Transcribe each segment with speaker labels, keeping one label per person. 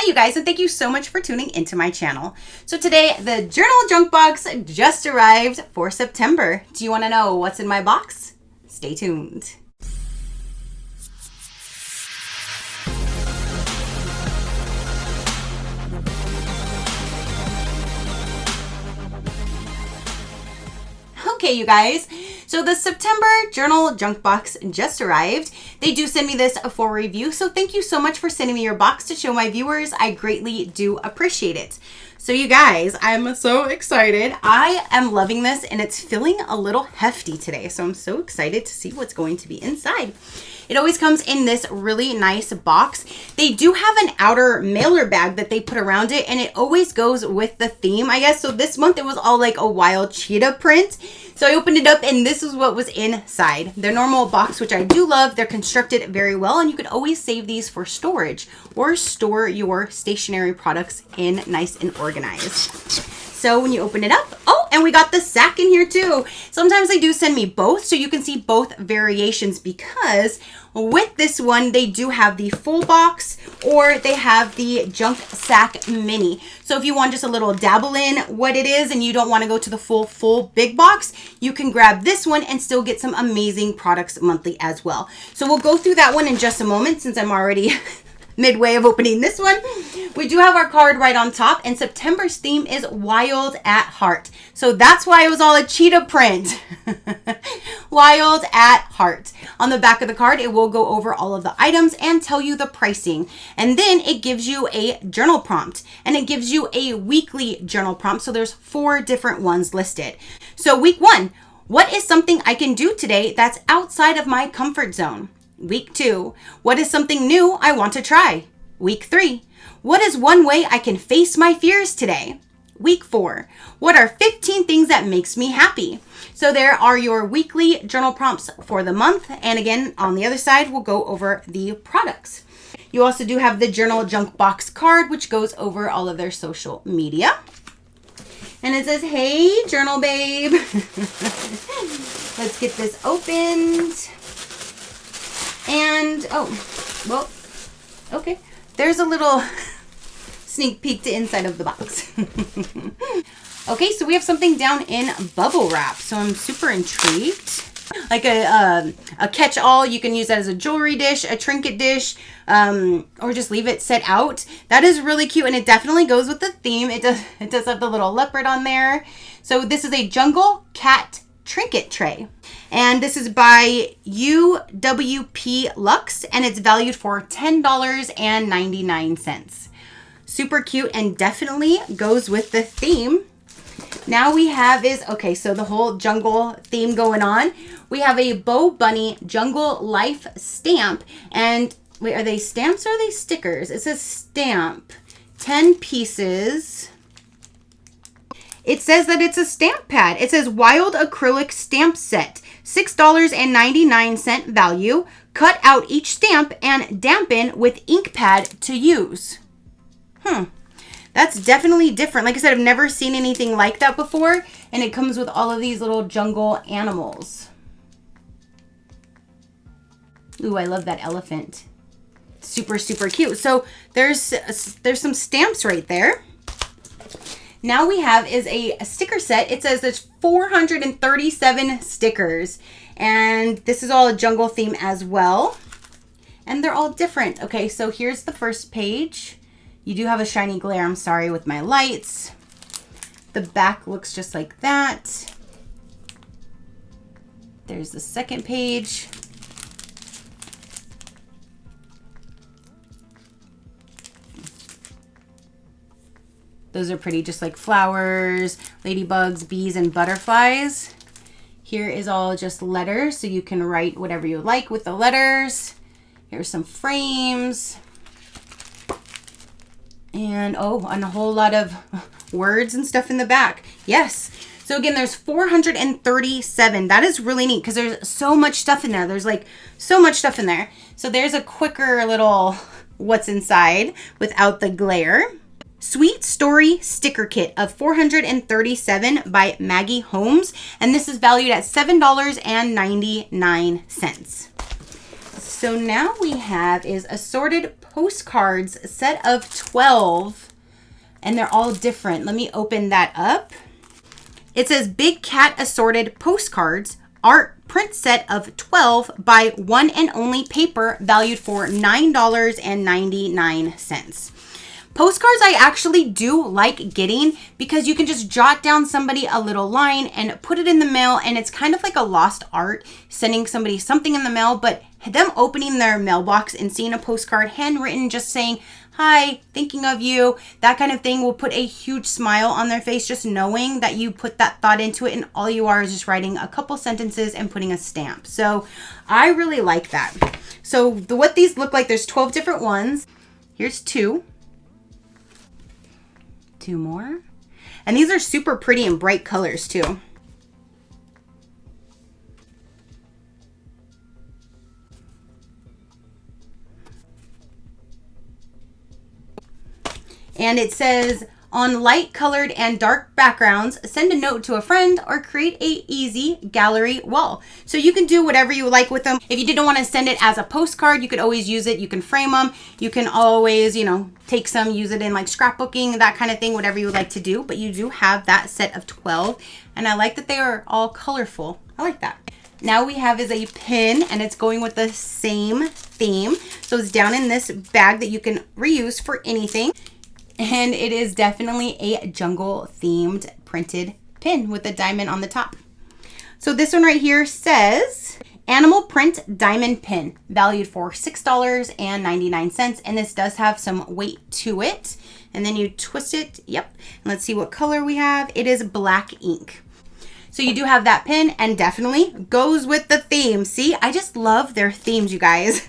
Speaker 1: you guys, and thank you so much for tuning into my channel. So today, the journal junk box just arrived for September. Do you want to know what's in my box? Stay tuned. Okay, you guys, so the September journal junk box just arrived. They do send me this for review, so thank you so much for sending me your box to show my viewers. I greatly do appreciate it. So you guys, I'm so excited. I am loving this, and it's feeling a little hefty today, so I'm so excited to see what's going to be inside. It always comes in this really nice box. They do have an outer mailer bag that they put around it, and it always goes with the theme, I guess. So this month it was all like a wild cheetah print. So I opened it up, and this is what was inside. Their normal box, which I do love. They're constructed very well, and you can always save these for storage or store your stationery products in nice and organized. So when you open it up, oh, and we got the sack in here too. Sometimes they do send me both, so you can see both variations, because with this one, they do have the full box or they have the junk sack mini. So if you want just a little dabble in what it is and you don't want to go to the full big box, you can grab this one and still get some amazing products monthly as well. So we'll go through that one in just a moment, since I'm already midway of opening this one. We do have our card right on top, and September's theme is Wild at Heart. So that's why it was all a cheetah print. Wild at Heart. On the back of the card, it will go over all of the items and tell you the pricing. And then it gives you a journal prompt, and it gives you a weekly journal prompt. So there's 4 different ones listed. So week 1, what is something I can do today that's outside of my comfort zone? Week 2, what is something new I want to try? Week 3, what is one way I can face my fears today? Week 4, what are 15 things that makes me happy? So there are your weekly journal prompts for the month. And again, on the other side, we'll go over the products. You also do have the journal junk box card, which goes over all of their social media. And it says, hey, journal babe. Let's get this opened. And, oh, well, okay. There's a little sneak peek to inside of the box. Okay, so we have something down in bubble wrap. So I'm super intrigued. Like a catch-all. You can use that as a jewelry dish, a trinket dish, or just leave it set out. That is really cute, and it definitely goes with the theme. It does have the little leopard on there. So this is a jungle cat trinket tray. And this is by UWP Luxe, and it's valued for $10.99. Super cute, and definitely goes with the theme. Now we have okay, so the whole jungle theme going on. We have a Bo Bunny Jungle Life stamp. And wait, are they stamps or are they stickers? It says stamp. 10 pieces. It says that it's a stamp pad. It says Wild Acrylic Stamp Set. $6.99 value. Cut out each stamp and dampen with ink pad to use. That's definitely different. Like I said, I've never seen anything like that before. And it comes with all of these little jungle animals. Ooh, I love that elephant. Super, super cute. So there's some stamps right there. Now we have is a sticker set. It says there's 437 stickers. And this is all a jungle theme as well. And they're all different. Okay, so here's the first page. You do have a shiny glare. I'm sorry with my lights. The back looks just like that. There's the second page. Those are pretty, just like flowers, ladybugs, bees, and butterflies. Here is all just letters, so you can write whatever you like with the letters. Here's some frames. And and a whole lot of words and stuff in the back. Yes. So again, there's 437. That is really neat because there's so much stuff in there. There's like so much stuff in there. So there's a quicker little what's inside without the glare. Sweet Story sticker kit of 437 by Maggie Holmes. And this is valued at $7.99. So now we have is assorted postcards, set of 12, and they're all different. Let me open that up. It says Big Cat Assorted Postcards, art print set of 12 by One and Only Paper, valued for $9.99. Postcards I actually do like getting because you can just jot down somebody a little line and put it in the mail, and it's kind of like a lost art sending somebody something in the mail, but them opening their mailbox and seeing a postcard handwritten just saying, "Hi, thinking of you," that kind of thing will put a huge smile on their face, just knowing that you put that thought into it and all you are is just writing a couple sentences and putting a stamp. So I really like that. So what these look like, there's 12 different ones. Here's two more. And these are super pretty and bright colors too. And it says, on light colored and dark backgrounds, send a note to a friend or create a easy gallery wall. So you can do whatever you like with them. If you didn't want to send it as a postcard, you could always use it. You can frame them. You can always, take some, use it in like scrapbooking, that kind of thing, whatever you would like to do. But you do have that set of 12. And I like that they are all colorful. I like that. Now we have is a pin, and it's going with the same theme. So it's down in this bag that you can reuse for anything. And it is definitely a jungle themed printed pin with a diamond on the top. So this one right here says animal print diamond pin, valued for $6.99. And this does have some weight to it. And then you twist it. Yep. And let's see what color we have. It is black ink. So you do have that pin, and definitely goes with the theme. See, I just love their themes, you guys.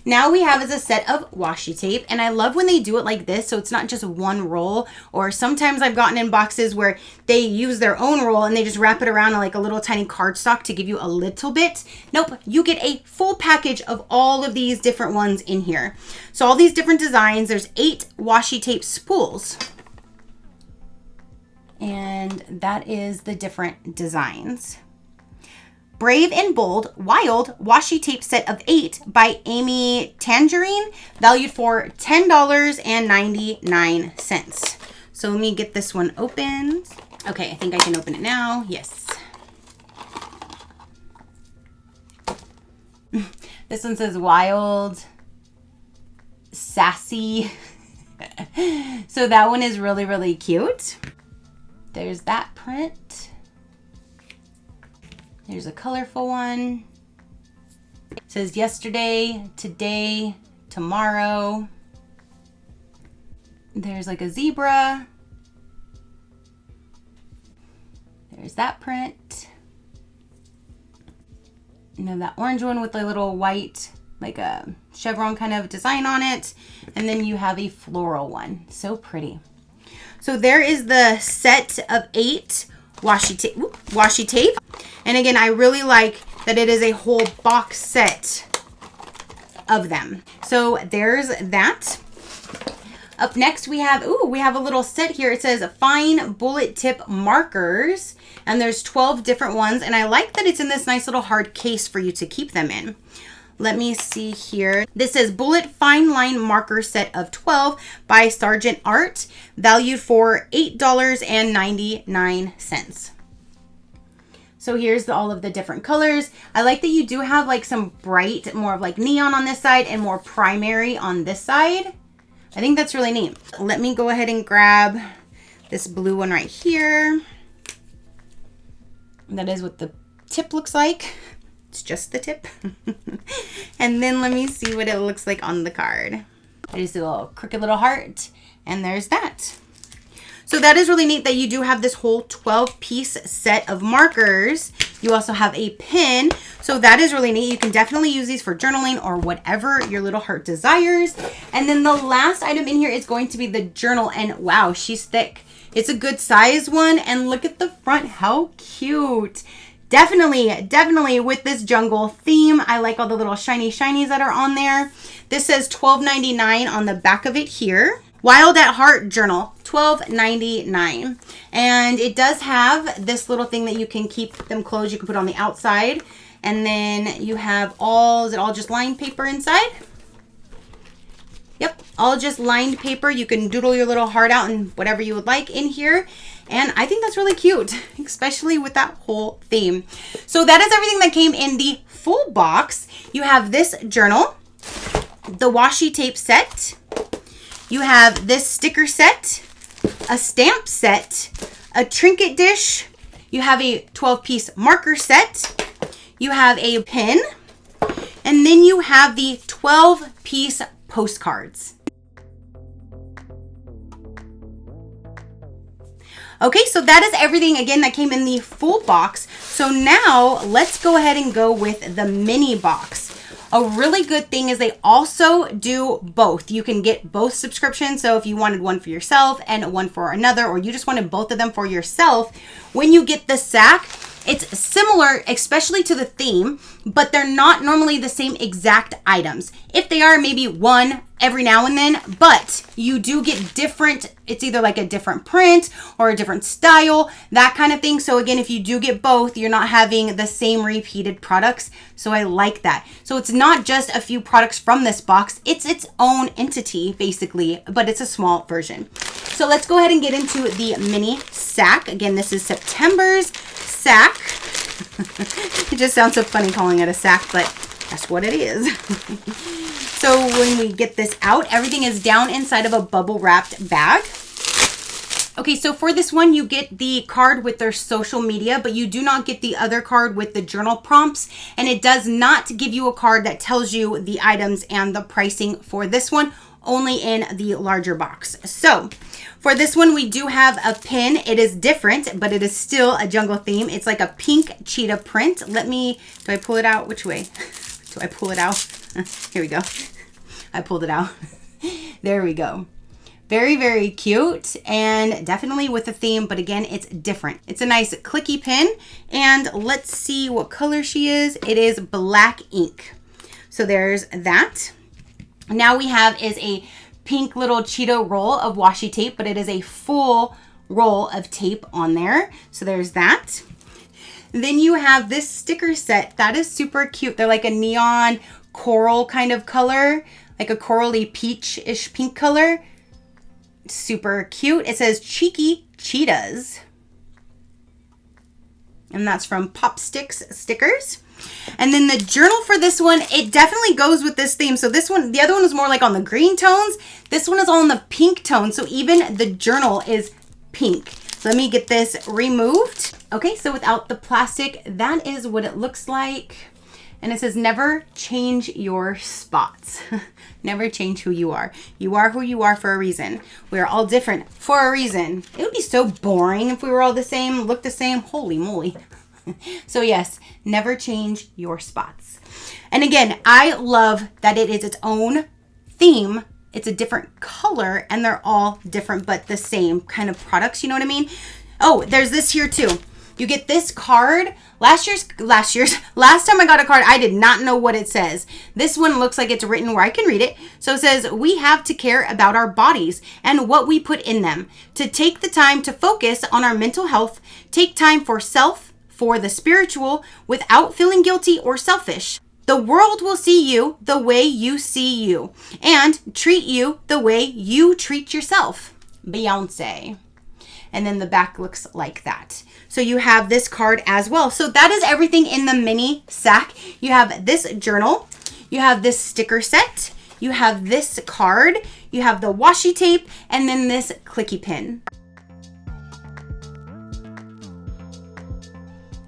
Speaker 1: Now we have is a set of washi tape, and I love when they do it like this, so it's not just one roll. Or sometimes I've gotten in boxes where they use their own roll and they just wrap it around in like a little tiny cardstock to give you a little bit. Nope, you get a full package of all of these different ones in here. So all these different designs, there's 8 washi tape spools. And that is the different designs. Brave and Bold Wild Washi Tape Set of 8 by Amy Tangerine, valued for $10.99. So let me get this one opened. Okay, I think I can open it now. Yes. This one says wild, sassy. So that one is really, really cute. There's that print. Here's a colorful one. It says yesterday, today, tomorrow. There's like a zebra. There's that print. You know, that orange one with a little white, like a chevron kind of design on it. And then you have a floral one. So pretty. So there is the set of 8 washi tape. And again, I really like that it is a whole box set of them. So there's that. Up next we have a little set here. It says fine bullet tip markers, and there's 12 different ones, and I like that it's in this nice little hard case for you to keep them in. Let me see here. This is Bullet Fine Line Marker Set of 12 by Sargent Art, valued for $8.99. So here's all of the different colors. I like that you do have like some bright, more of like neon on this side and more primary on this side. I think that's really neat. Let me go ahead and grab this blue one right here. That is what the tip looks like. It's just the tip. And then let me see what it looks like on the card. There's a little crooked little heart, and there's that. So that is really neat that you do have this whole 12-piece set of markers. You also have a pin. So that is really neat. You can definitely use these for journaling or whatever your little heart desires. And then the last item in here is going to be the journal. And wow, she's thick. It's a good size one. And look at the front. How cute. Definitely with this jungle theme. I like all the little shiny shinies that are on there. This says $12.99 on the back of it here. Wild at Heart Journal, $12.99. And it does have this little thing that you can keep them closed. You can put on the outside. And then you have is it all just lined paper inside? all just lined paper. You can doodle your little heart out and whatever you would like in here. And I think that's really cute, especially with that whole theme. So that is everything that came in the full box. You have this journal, the washi tape set. You have this sticker set, a stamp set, a trinket dish. You have a 12-piece marker set. You have a pin. And then you have the 12-piece postcards. Okay, so that is everything, again, that came in the full box. So now let's go ahead and go with the mini box. A really good thing is they also do both. You can get both subscriptions. So if you wanted one for yourself and one for another, or you just wanted both of them for yourself, when you get the sack, it's similar, especially to the theme, but they're not normally the same exact items. If they are, maybe one every now and then, but you do get different, it's either like a different print or a different style, that kind of thing. So again, if you do get both, you're not having the same repeated products. So I like that. So it's not just a few products from this box, it's its own entity basically, but it's a small version. So let's go ahead and get into the mini sack. Again, this is September's sack. It just sounds so funny calling it a sack, but that's what it is. So when we get this out, everything is down inside of a bubble wrapped bag. Okay, so for this one, you get the card with their social media, but you do not get the other card with the journal prompts. And it does not give you a card that tells you the items and the pricing for this one, only in the larger box. So for this one, we do have a pin. It is different, but it is still a jungle theme. It's like a pink cheetah print. Do I pull it out? Which way? Do I pull it out? Here we go. I pulled it out. There we go. Very, very cute and definitely with a theme, but again, it's different. It's a nice clicky pin, and let's see what color she is. It is black ink. So there's that. Now we have is a pink little Cheeto roll of washi tape, but it is a full roll of tape on there. So there's that. Then you have this sticker set. That is super cute. They're like a neon coral kind of color, like a corally peach-ish pink color. Super cute. It says Cheeky Cheetahs. And that's from Pop Sticks Stickers. And then the journal for this one, it definitely goes with this theme. So this one, the other one was more like on the green tones. This one is all in the pink tone. So even the journal is pink. So let me get this removed. Okay, so without the plastic, that is what it looks like. And it says, never change your spots. Never change who you are. You are who you are for a reason. We are all different for a reason. It would be so boring if we were all the same, look the same. Holy moly. So yes, never change your spots. And again, I love that it is its own theme. It's a different color and they're all different, but the same kind of products. You know what I mean? Oh, there's this here too. You get this card. Last time I got a card, I did not know what it says. This one looks like it's written where I can read it. So it says, we have to care about our bodies and what we put in them. To take the time to focus on our mental health, take time for self, for the spiritual, without feeling guilty or selfish. The world will see you the way you see you and treat you the way you treat yourself. Beyonce. And then the back looks like that. So you have this card as well. So that is everything in the mini sack. You have this journal, you have this sticker set, you have this card, you have the washi tape, and then this clicky pin.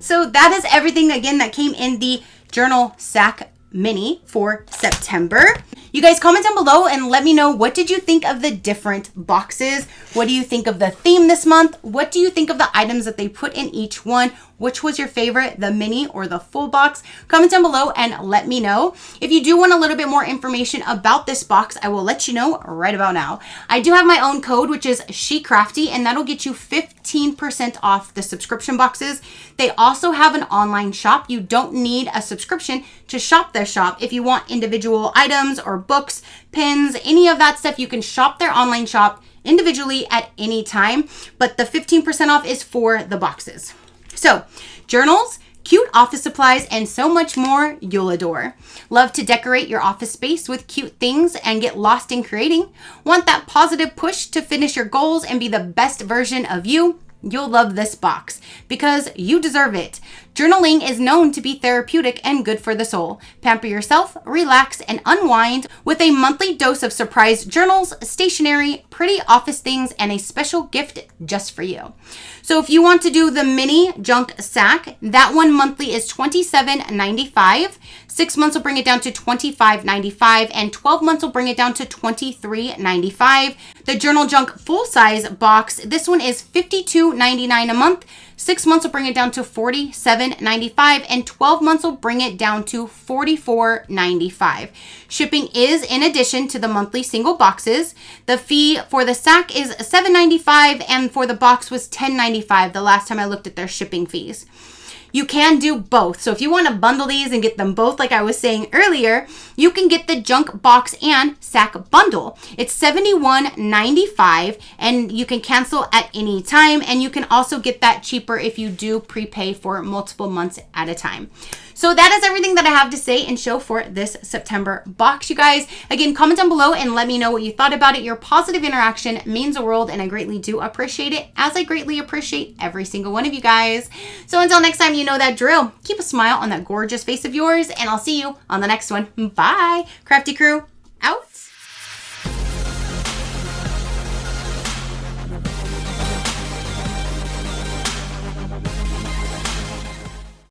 Speaker 1: So that is everything again that came in the journal sack mini for September. You guys comment down below and let me know, what did you think of the different boxes? What do you think of the theme this month? What do you think of the items that they put in each one? Which was your favorite, the mini or the full box? Comment down below and let me know. If you do want a little bit more information about this box, I will let you know right about now. I do have my own code, which is SheCrafty, and that'll get you 15% off the subscription boxes. They also have an online shop. You don't need a subscription to shop their shop. If you want individual items or books, pins, any of that stuff, you can shop their online shop individually at any time, but the 15% off is for the boxes. So journals, cute office supplies, and so much more you'll adore. Love to decorate your office space with cute things and get lost in creating? Want that positive push to finish your goals and be the best version of you? You'll love this box because you deserve it. Journaling is known to be therapeutic and good for the soul. Pamper yourself, relax, and unwind with a monthly dose of surprise journals, stationery, pretty office things, and a special gift just for you. So if you want to do the mini junk sack, that one monthly is $27.95. 6 months will bring it down to $25.95, and 12 months will bring it down to $23.95. The Journal Junk full-size box, this one is $52.99 a month. 6 months will bring it down to $47.95, and 12 months will bring it down to $44.95. Shipping is in addition to the monthly single boxes. The fee for the sack is $7.95, and for the box was $10.95 the last time I looked at their shipping fees. You can do both. So if you want to bundle these and get them both, like I was saying earlier, you can get the junk box and sack bundle. It's $71.95, and you can cancel at any time. And you can also get that cheaper if you do prepay for multiple months at a time. So that is everything that I have to say and show for this September box, you guys. Again, comment down below and let me know what you thought about it. Your positive interaction means the world, and I greatly do appreciate it, as I greatly appreciate every single one of you guys. So until next time, you know that drill. Keep a smile on that gorgeous face of yours, and I'll see you on the next one. Bye. Crafty crew, out.